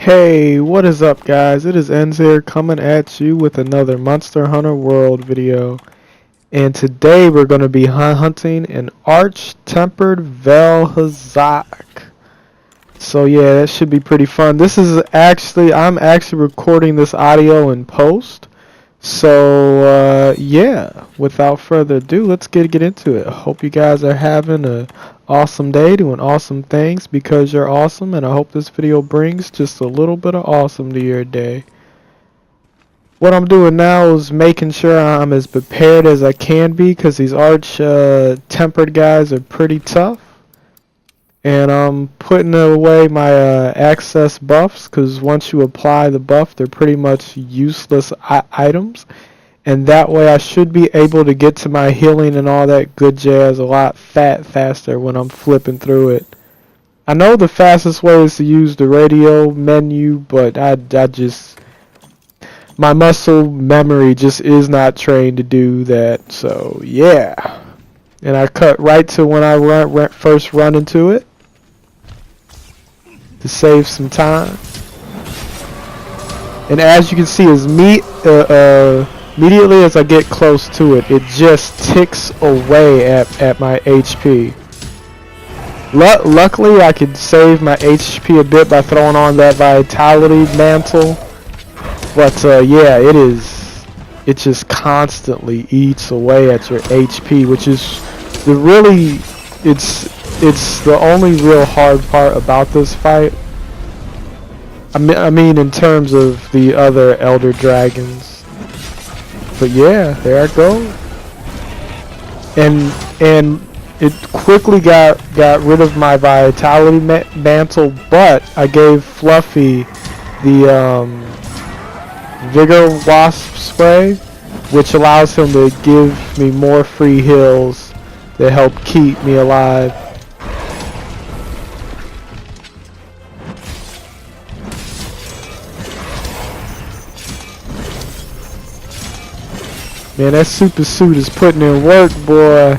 Hey, what is up guys? It is Enz here coming at you with another Monster Hunter World video. And today we're going to be hunting an arch-tempered vaal hazak. So yeah, that should be pretty fun. I'm actually recording this audio in post. So yeah, without further ado, let's get into it. I hope you guys are having an awesome day, doing awesome things because you're awesome, and I hope this video brings just a little bit of awesome to your day. What I'm doing now is making sure I'm as prepared as I can be because these arch tempered guys are pretty tough. And I'm putting away my access buffs because once you apply the buff, they're pretty much useless items. And that way I should be able to get to my healing and all that good jazz a lot faster when I'm flipping through it. I know the fastest way is to use the radio menu, but I just... my muscle memory just is not trained to do that, so yeah. And I cut right to when I first run into it to save some time. And as you can see, immediately as I get close to it, it just ticks away at my HP. Luckily, I could save my HP a bit by throwing on that vitality mantle. But yeah, it just constantly eats away at your HP, which is it's the only real hard part about this fight. I mean in terms of the other elder dragons. But yeah, there I go. And it quickly got rid of my vitality mantle, but I gave Fluffy the Vigor Wasp spray, which allows him to give me more free heals that help keep me alive. Man, that super suit is putting in work, boy.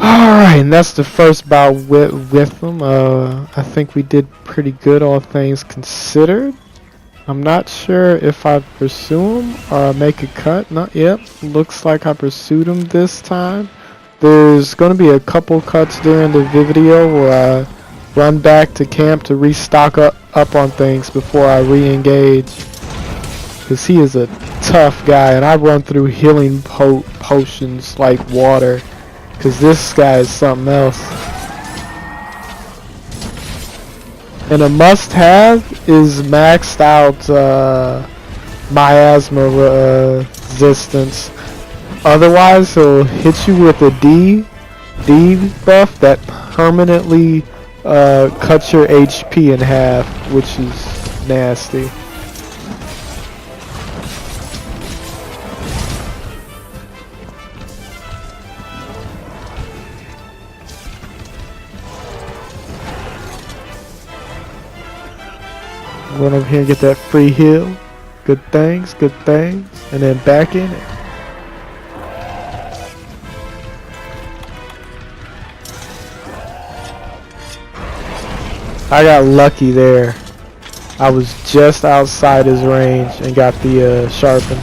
Alright, and that's the first bout with them. I think we did pretty good, all things considered. I'm not sure if I pursue him or I make a cut. Not yet. Looks like I pursued him this time. There's going to be a couple cuts during the video where I run back to camp to restock up on things before I re-engage. Because he is a tough guy, and I run through healing potions like water. Because this guy is something else. And a must-have is maxed out miasma resistance. Otherwise, he'll hit you with a D buff that permanently cuts your HP in half, which is nasty. Run over here and get that free heal. Good things, good things. And then back in it. I got lucky there. I was just outside his range and got the sharpen.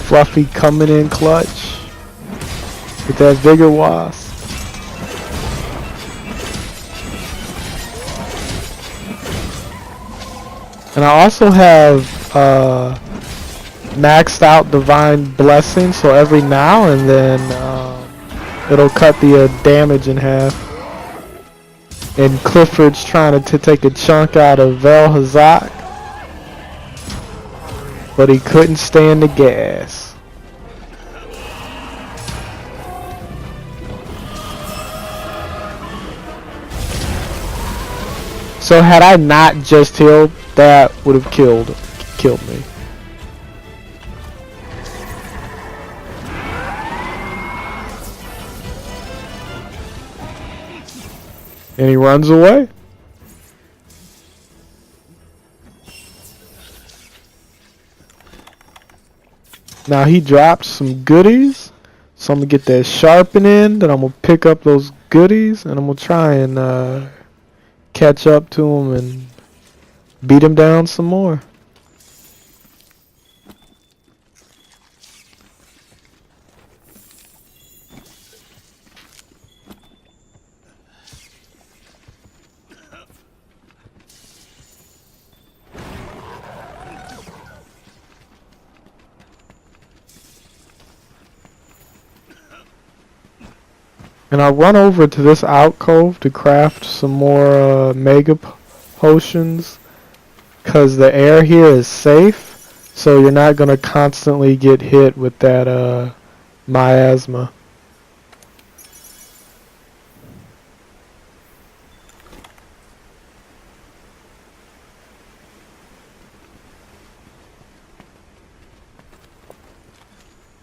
Fluffy coming in clutch with that Vigor Wasp. And I also have maxed out Divine Blessing, so every now and then it'll cut the damage in half. And Clifford's trying to take a chunk out of vaal hazak, but he couldn't stand the gas. So had I not just healed, that would have killed me. And he runs away. Now he dropped some goodies, so I'm gonna get that sharpening. Then I'm gonna pick up those goodies, and I'm gonna try and catch up to him and beat him down some more. And I run over to this alcove to craft some more mega potions, because the air here is safe, so you're not going to constantly get hit with that miasma.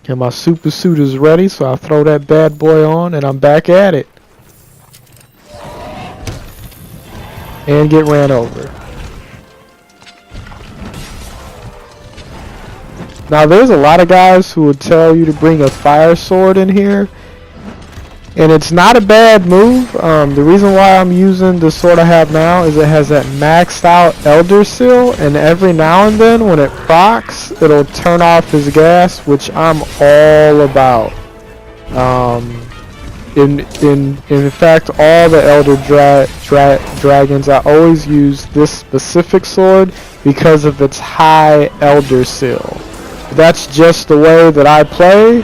And my super suit is ready, so I throw that bad boy on and I'm back at it. And get ran over. Now there's a lot of guys who would tell you to bring a fire sword in here, and it's not a bad move. The reason why I'm using the sword I have now is it has that maxed out Elder Seal, and every now and then when it procs, it'll turn off his gas, which I'm all about. In fact, all the Elder Dragons, I always use this specific sword because of its high Elder Seal. That's just the way that I play.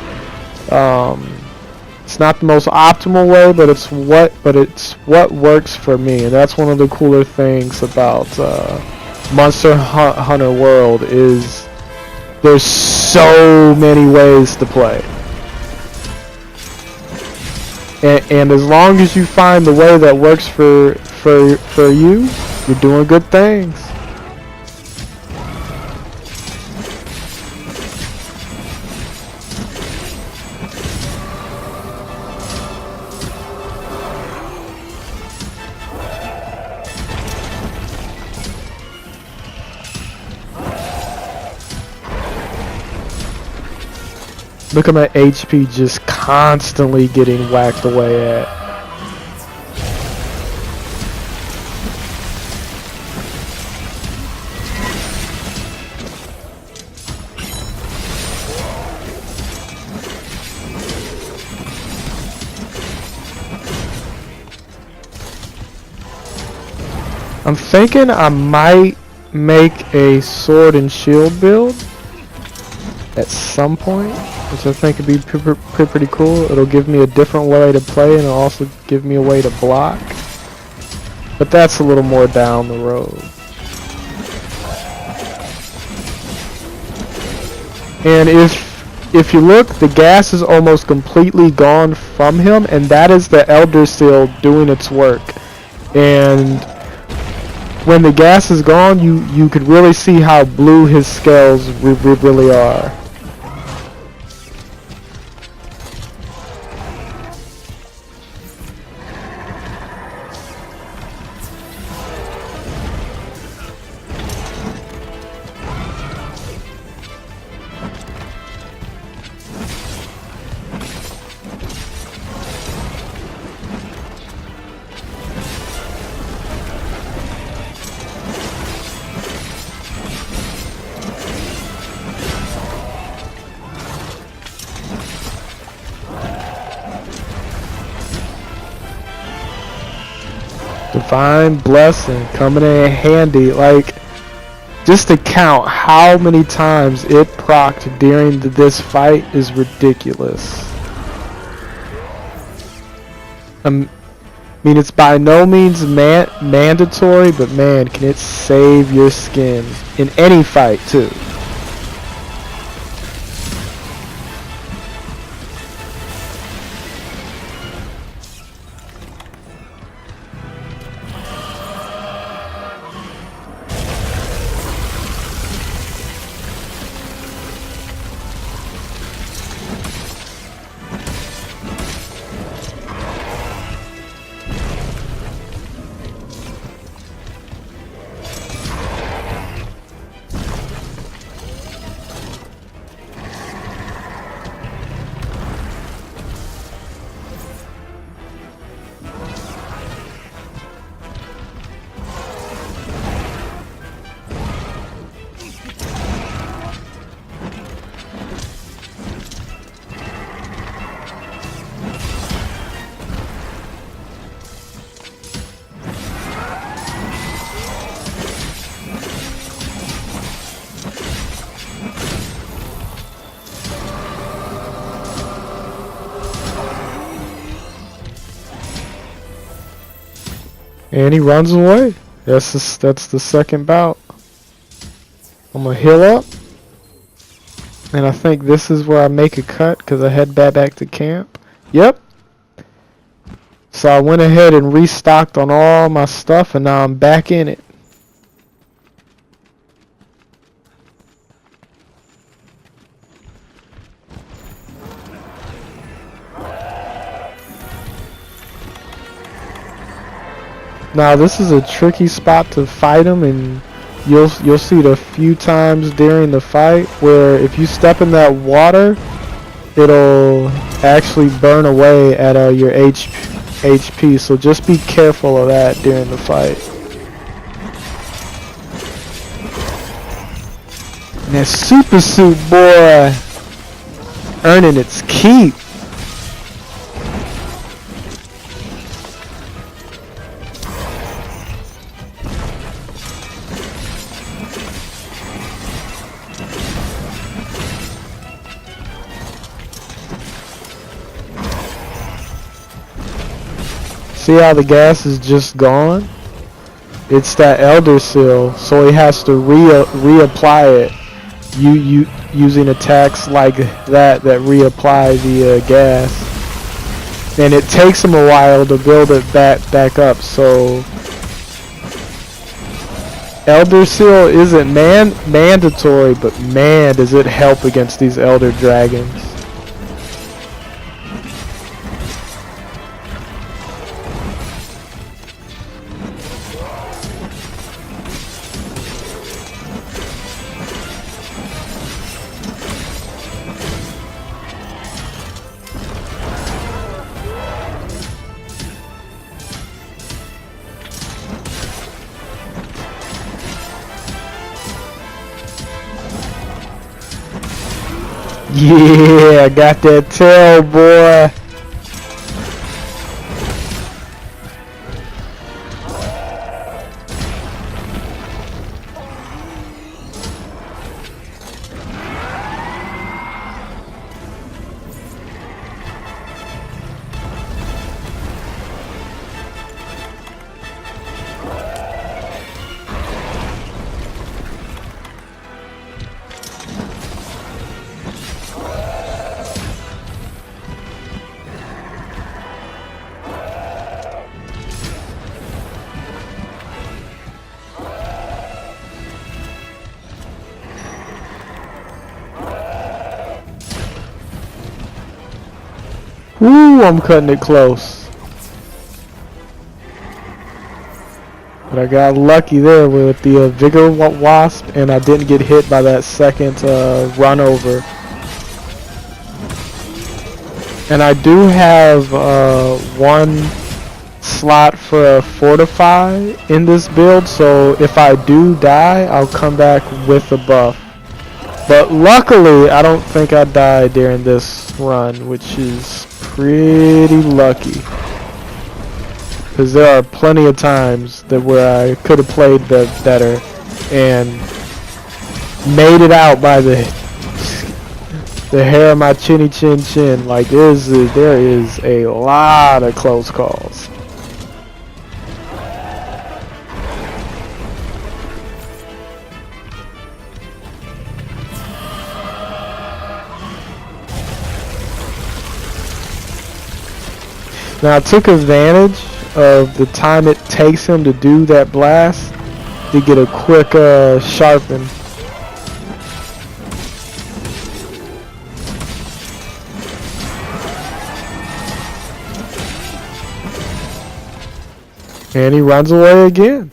It's not the most optimal way, but it's what works for me, and that's one of the cooler things about Monster Hunter World is there's so many ways to play, and as long as you find the way that works for you, you're doing good things. Look at my HP just constantly getting whacked away at. I'm thinking I might make a sword and shield build at some point, which I think would be pretty cool. It'll give me a different way to play, and it'll also give me a way to block. But that's a little more down the road. And if you look, the gas is almost completely gone from him, and that is the Elder Seal doing its work. And when the gas is gone, you could really see how blue his scales really are. Divine Blessing coming in handy. Like, just to count how many times it procced during this fight is ridiculous. I mean, it's by no means mandatory, but man, can it save your skin in any fight too. And he runs away. That's the second bout. I'm gonna heal up, and I think this is where I make a cut because I head back to camp. Yep. So I went ahead and restocked on all my stuff, and now I'm back in it. Now this is a tricky spot to fight him, and you'll see it a few times during the fight where if you step in that water, it'll actually burn away at your HP. So just be careful of that during the fight. And that super suit boy earning its keep. See how the gas is just gone? It's that Elder Seal, so he has to reapply it. Using attacks like that reapply the gas, and it takes him a while to build it back up. So Elder Seal isn't mandatory, but man, does it help against these Elder Dragons. Yeah, I got that tail, boy. Ooh, I'm cutting it close. But I got lucky there with the Vigor Wasp, and I didn't get hit by that second run over. And I do have one slot for a Fortify in this build, so if I do die, I'll come back with a buff. But luckily, I don't think I died during this run, which is pretty lucky. Because there are plenty of times that where I could have played better and made it out by the hair of my chinny chin chin. Like there is a lot of close calls. Now I took advantage of the time it takes him to do that blast to get a quick sharpen. And he runs away again.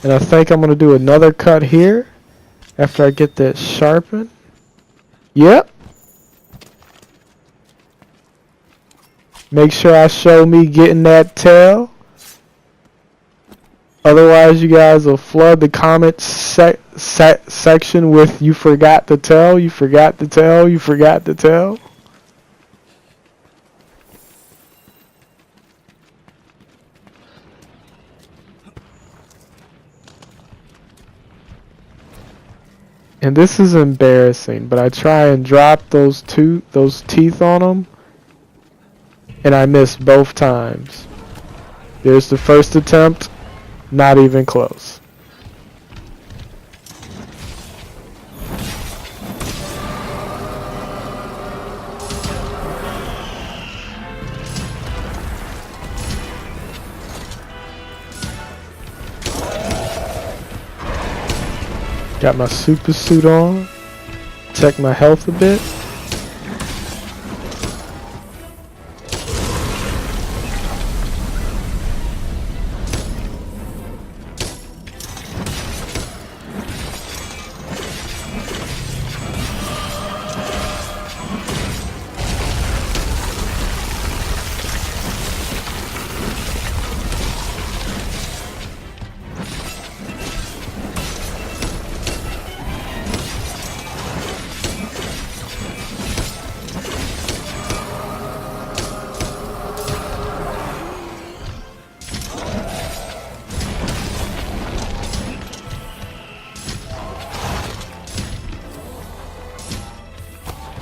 And I think I'm going to do another cut here after I get that sharpen. Yep. Make sure I show me getting that tail. Otherwise, you guys will flood the comment section with "you forgot to tell, you forgot to tell, you forgot to tell." And this is embarrassing, but I try and drop those teeth on them, and I miss both times. There's the first attempt, not even close. Got my super suit on. Check my health a bit.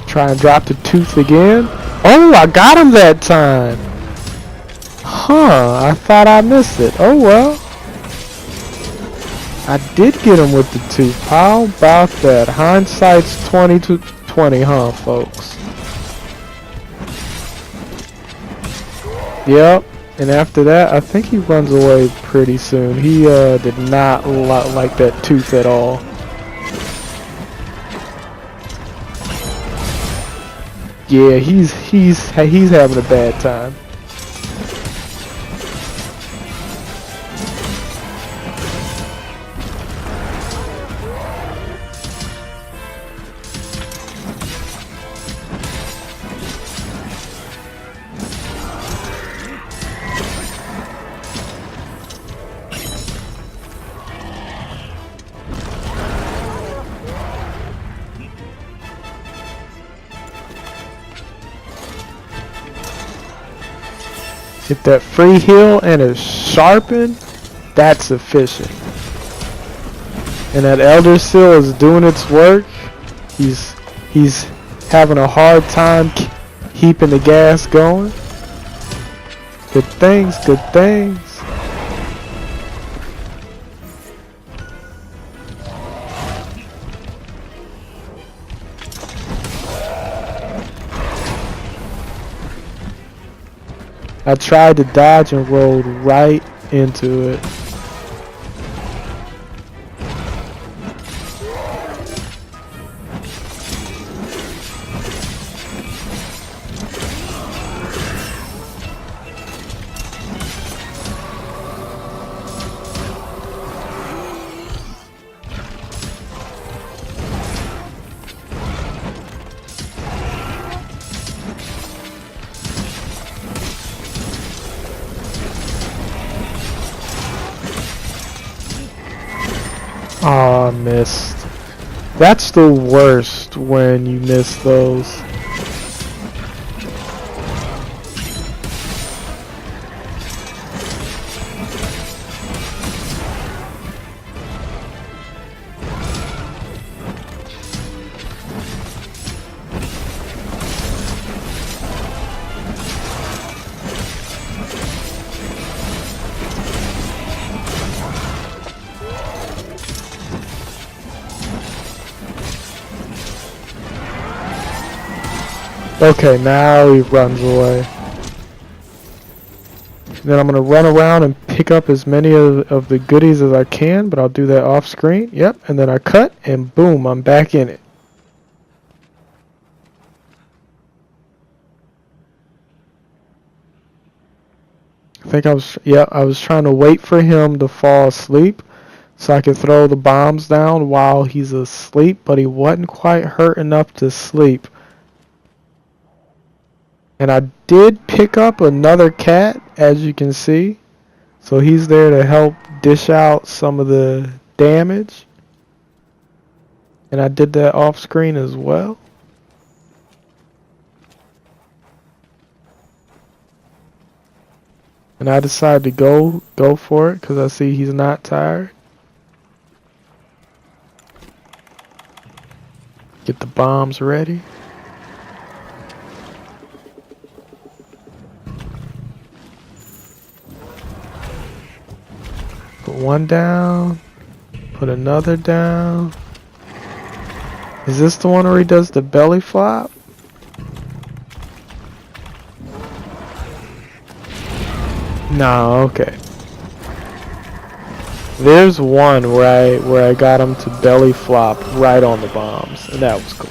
Try and drop the tooth again. Oh, I got him that time. Huh, I thought I missed it. Oh well. I did get him with the tooth. How about that? Hindsight's 20/20, huh, folks? Yep. And after that, I think he runs away pretty soon. He did not like that tooth at all. Yeah, he's having a bad time. Get that free heal and a sharpen, that's efficient. And that Elder Seal is doing its work. He's having a hard time keeping the gas going. Good things, good things. I tried to dodge and rolled right into it. I missed. That's the worst when you miss those. Okay, now he runs away. Then I'm gonna run around and pick up as many of the goodies as I can, but I'll do that off screen. Yep, and then I cut, and boom, I'm back in it. I was trying to wait for him to fall asleep so I could throw the bombs down while he's asleep, but he wasn't quite hurt enough to sleep. And I did pick up another cat, as you can see. So he's there to help dish out some of the damage. And I did that off screen as well. And I decided to go for it because I see he's not tired. Get the bombs ready. Put one down. Put another down. Is this the one where he does the belly flop? No, okay. There's one where I got him to belly flop right on the bombs, and that was cool.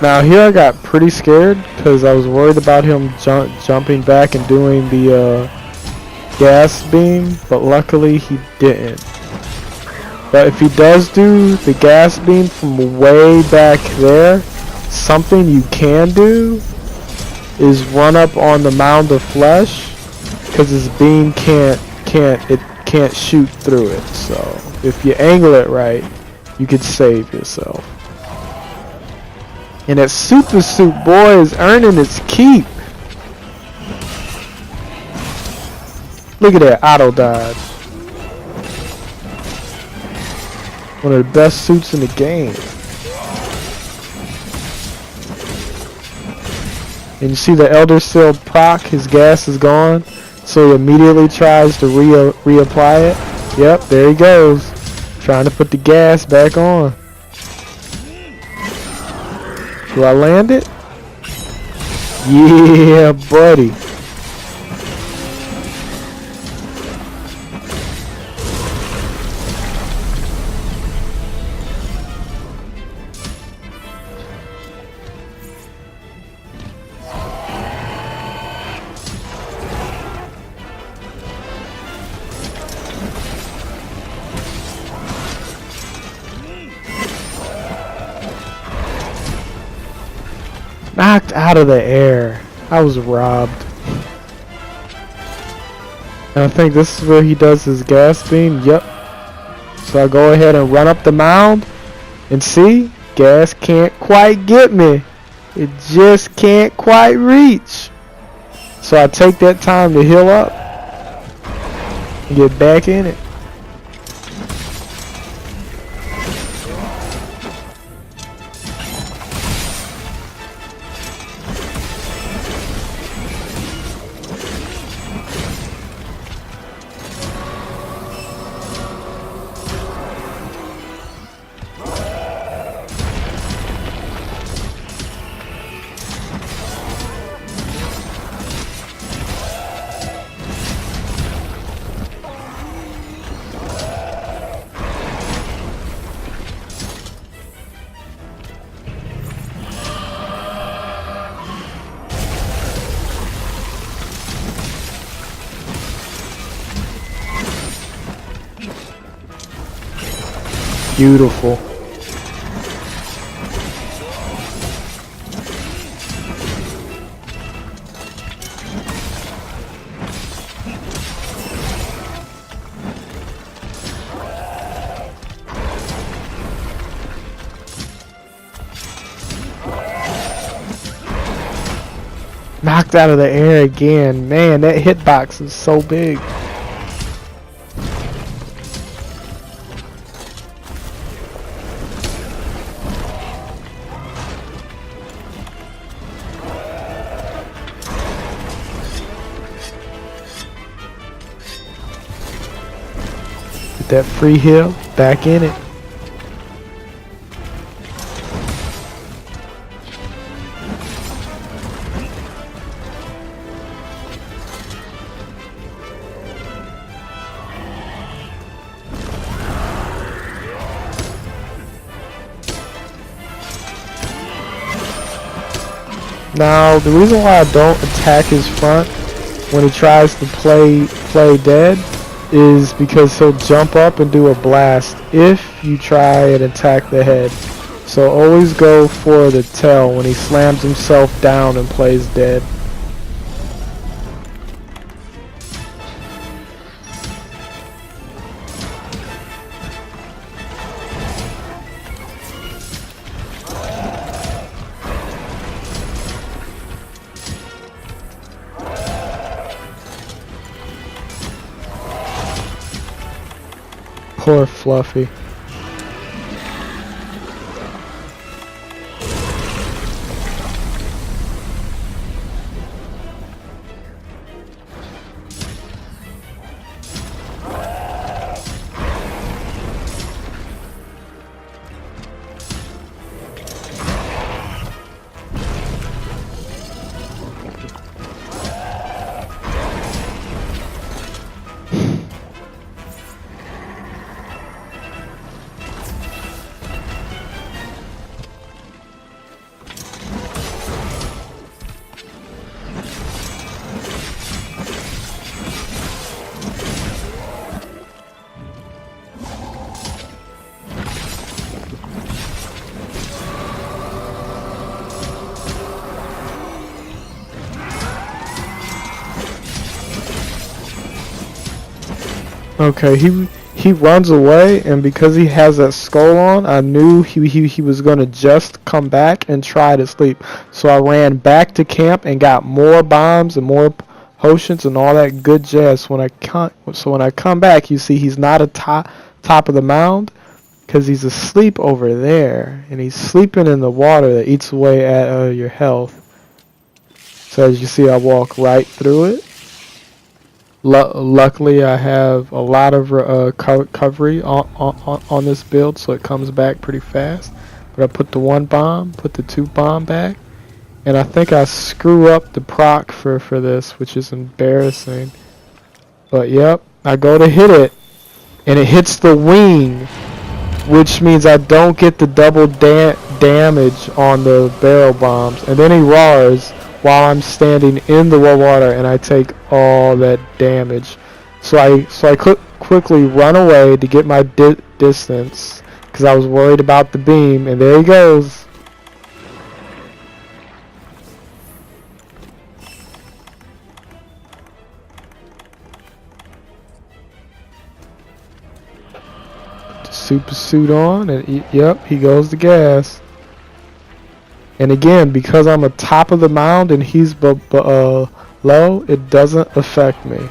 Now here I got pretty scared because I was worried about him jumping back and doing the gas beam, but luckily he didn't. But if he does do the gas beam from way back there, something you can do is run up on the mound of flesh because his beam can't shoot through it. So if you angle it right, you could save yourself. And that super suit boy is earning its keep. Look at that auto dodge. One of the best suits in the game. And you see the Elder Seal proc, his gas is gone. So he immediately tries to reapply it. Yep, there he goes. Trying to put the gas back on. Do I land it? Yeah, buddy. Knocked out of the air. I was robbed. And I think this is where he does his gas beam. Yep. So I go ahead and run up the mound. And see? Gas can't quite get me. It just can't quite reach. So I take that time to heal up. And get back in it. Beautiful. Knocked out of the air again. Man, that hitbox is so big. Get that free heal. Back in it. Now, the reason why I don't attack his front when he tries to play dead is because he'll jump up and do a blast if you try and attack the head. So always go for the tail when he slams himself down and plays dead. Poor Fluffy. Okay, he runs away, and because he has that skull on, I knew he was gonna just come back and try to sleep. So I ran back to camp and got more bombs and more potions and all that good jazz. When I come back, you see he's not at top of the mound because he's asleep over there, and he's sleeping in the water that eats away at your health. So as you see, I walk right through it. Luckily, I have a lot of recovery on this build, so it comes back pretty fast. But I put the 1 bomb, put the 2 bomb back, and I think I screw up the proc for this, which is embarrassing. But yep, I go to hit it, and it hits the wing, which means I don't get the double damage on the barrel bombs. And then he roars while I'm standing in the water, and I take all that damage. So I quickly run away to get my distance because I was worried about the beam, and there he goes. Put the super suit on, and yep, he goes to gas. And again, because I'm at top of the mound and he's low, it doesn't affect me.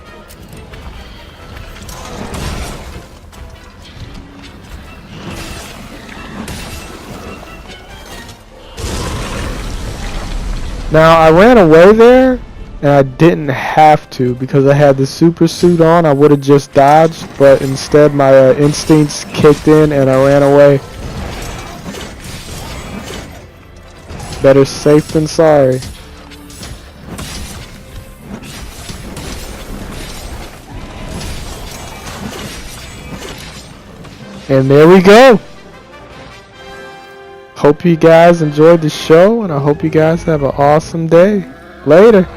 Now, I ran away there, and I didn't have to because I had the super suit on. I would have just dodged, but instead my instincts kicked in and I ran away. Better safe than sorry. And there we go. Hope you guys enjoyed the show, and I hope you guys have an awesome day. Later.